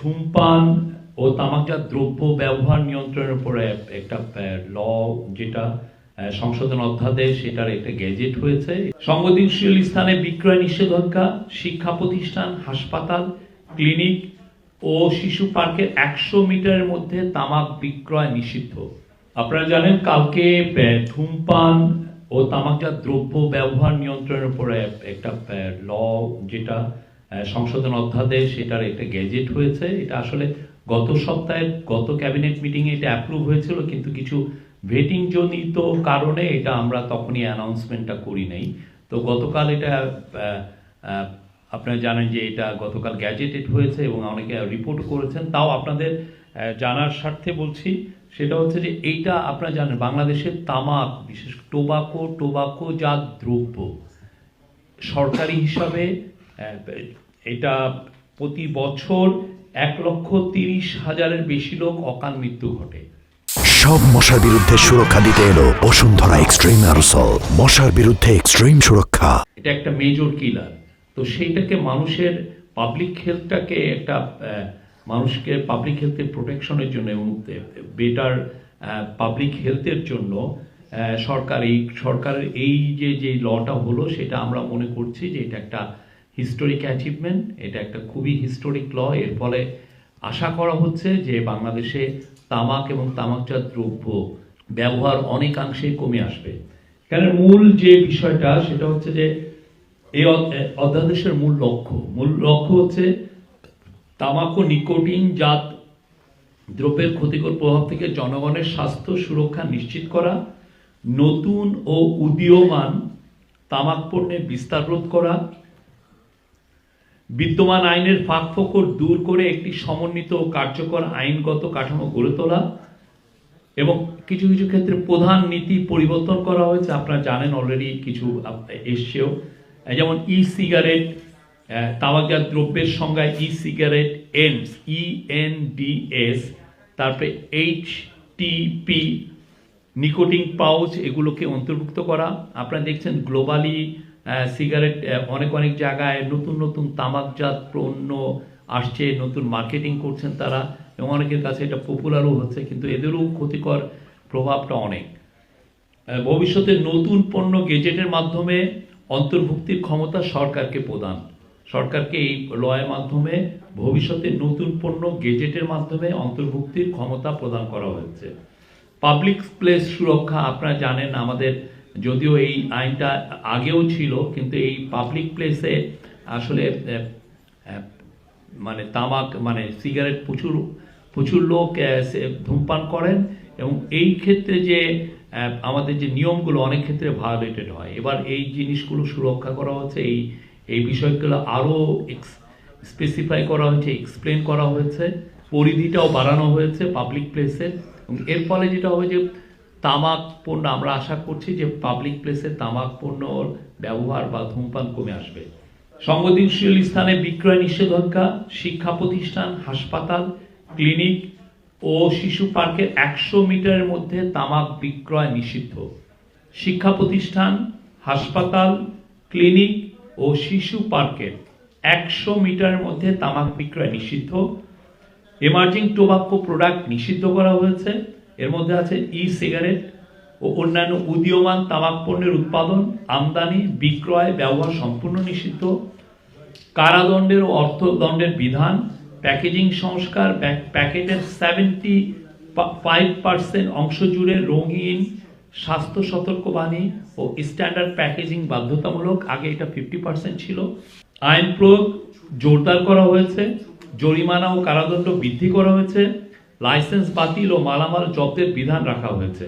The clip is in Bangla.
ধূমপান ও তামাকজাত দ্রব্য ব্যবহার নিয়ন্ত্রণের উপরে একটা ল যেটা সংশোধন অধ্যাদেশ এটার একটা গেজেট হয়েছে। সংবেদনশীল স্থানে বিক্রয় নিষেধাজ্ঞা, শিক্ষা প্রতিষ্ঠান, হাসপাতাল, ক্লিনিক ও শিশু পার্কের 100 মিটারের মধ্যে তামাক বিক্রয় নিষিদ্ধ। আপনারা জানেন কালকে ধূমপান ও তামাকজাত দ্রব্য ব্যবহার নিয়ন্ত্রণের উপরে একটা ল যেটা সংশোধন অধ্যাদেশ এটার একটা গেজেট হয়েছে। এটা আসলে গত সপ্তাহে গত ক্যাবিনেট মিটিংয়ে এটা অ্যাপ্রুভ হয়েছিল, কিন্তু কিছু ভেটিং জনিত কারণে এটা আমরা তখনই অ্যানাউন্সমেন্টটা করি নাই। তো গতকাল এটা আপনারা জানেন যে এটা গতকাল গ্যাজেটেড হয়েছে এবং অনেকে রিপোর্ট করেছেন। তাও আপনাদের জানার স্বার্থে বলছি, সেটা হচ্ছে যে এইটা আপনারা জানেন বাংলাদেশের তামাক, বিশেষ টোবাকোজাত দ্রব্য সরকারি হিসাবে এটা প্রতি বছর 1,30,000-এর বেশি লোক অকাল মৃত্যু ঘটে। সব মশার বিরুদ্ধে সুরক্ষা দিতে এলো বসুন্ধরা এক্সট্রিম অ্যারোসল, মশার বিরুদ্ধে এক্সট্রিম সুরক্ষা। এটা একটা মেজর কিলার। তো সেইটাকে মানুষের পাবলিক হেলথটাকে একটা মানুষকে পাবলিক হেলথের প্রোটেকশনের জন্য এবং বেটার পাবলিক হেলথের জন্য সরকারের এই যে লটা হলো, সেটা আমরা মনে করছি যে এটা একটা হিস্টোরিক অ্যাচিভমেন্ট, এটা একটা খুবই হিস্টোরিক ল। এর ফলে আশা করা হচ্ছে যে বাংলাদেশে তামাক এবং তামাকজাত দ্রব্য ব্যবহার অনেকাংশে কমে আসবে। এখানে মূল যে বিষয়টা সেটা হচ্ছে যে এই অধ্যাদেশের মূল লক্ষ্য হচ্ছে তামাক ও নিকোটিন জাত দ্রব্যের ক্ষতিকর প্রভাব থেকে জনগণের স্বাস্থ্য সুরক্ষা নিশ্চিত করা, নতুন ও উদীয়মান তামাক পণ্যের বিস্তার রোধ করা, বিদ্যমান আইনের ফাঁকফোকর দূর করে একটি সমন্বিত ও কার্যকর আইনগত কাঠামো গড়ে তোলা এবং কিছু কিছু ক্ষেত্রে প্রধান নীতি পরিবর্তন করা হয়েছে। আপনারা জানেন অলরেডি কিছু এসছেও, যেমন ই সিগারেট, তামাকজাত দ্রব্যের সংজ্ঞায় ই সিগারেট ENDS, তারপরে HTP, নিকোটিন পাউচ, এগুলোকে অন্তর্ভুক্ত করা। আপনারা দেখছেন গ্লোবালি সিগারেট অনেক জায়গায় নতুন তামাকজাত পণ্য আসছে, নতুন মার্কেটিং করছেন তারা এবং অনেকের কাছে এটা পপুলারও হচ্ছে, কিন্তু এদেরও ক্ষতিকর প্রভাবটা অনেক। ভবিষ্যতে নতুন পণ্য গেজেটের মাধ্যমে অন্তর্ভুক্তির ক্ষমতা সরকারকে এই লয়ের মাধ্যমে ভবিষ্যতে নতুন পণ্য গেজেটের মাধ্যমে অন্তর্ভুক্তির ক্ষমতা প্রদান করা হয়েছে। পাবলিক প্লেস সুরক্ষা, আপনারা জানেন আমাদের যদিও এই আইনটা আগেও ছিল, কিন্তু এই পাবলিক প্লেসে আসলে তামাক সিগারেট প্রচুর লোক ধূমপান করেন এবং এই ক্ষেত্রে যে আমাদের যে নিয়মগুলো অনেক ক্ষেত্রে ভায়োলেটেড হয়। এবার এই জিনিসগুলো সুরক্ষা করা হচ্ছে, এই বিষয়গুলো আরও স্পেসিফাই করা হয়েছে, এক্সপ্লেন করা হয়েছে, পরিধিটাও বাড়ানো হয়েছে পাবলিক প্লেসের। এবং এর ফলে যেটা হবে যে তামাক পণ্য, আমরা আশা করছি যে পাবলিক প্লেসে তামাক পণ্যর ব্যবহার বা ধূমপান কমে আসবে। সংবেদনশীল স্থানে বিক্রয় নিষেধাজ্ঞা, শিক্ষা প্রতিষ্ঠান, হাসপাতাল, ক্লিনিক ও শিশু পার্কের 100 মিটারের মধ্যে তামাক বিক্রয় নিষিদ্ধ। শিক্ষা প্রতিষ্ঠান, হাসপাতাল, ক্লিনিক ও শিশু পার্কের 100 মিটারের মধ্যে তামাক বিক্রয় নিষিদ্ধ। এমার্জিং টোবাকো প্রোডাক্ট নিষিদ্ধ করা হয়েছে। এর মধ্যে আছে ই সিগারেট ও অন্যান্য উদীয়মান তামাক পণ্যের উৎপাদন, আমদানি, বিক্রয়, ব্যবহার সম্পূর্ণ নিষিদ্ধ। কারাদণ্ডের ও অর্থদণ্ডের বিধান, প্যাকেজিং সংস্কার, প্যাকেটের 75% অংশ জুড়ে রঙিন স্বাস্থ্য সতর্কবাণী ও স্ট্যান্ডার্ড প্যাকেজিং বাধ্যতামূলক, আগে এটা 50% ছিল। আইন প্রয়োগ জোরদার করা হয়েছে, জরিমানা ও কারাদণ্ড বৃদ্ধি করা হয়েছে, লাইসেন্স বাতিল ও মালামাল জব্দের বিধান রাখা হয়েছে।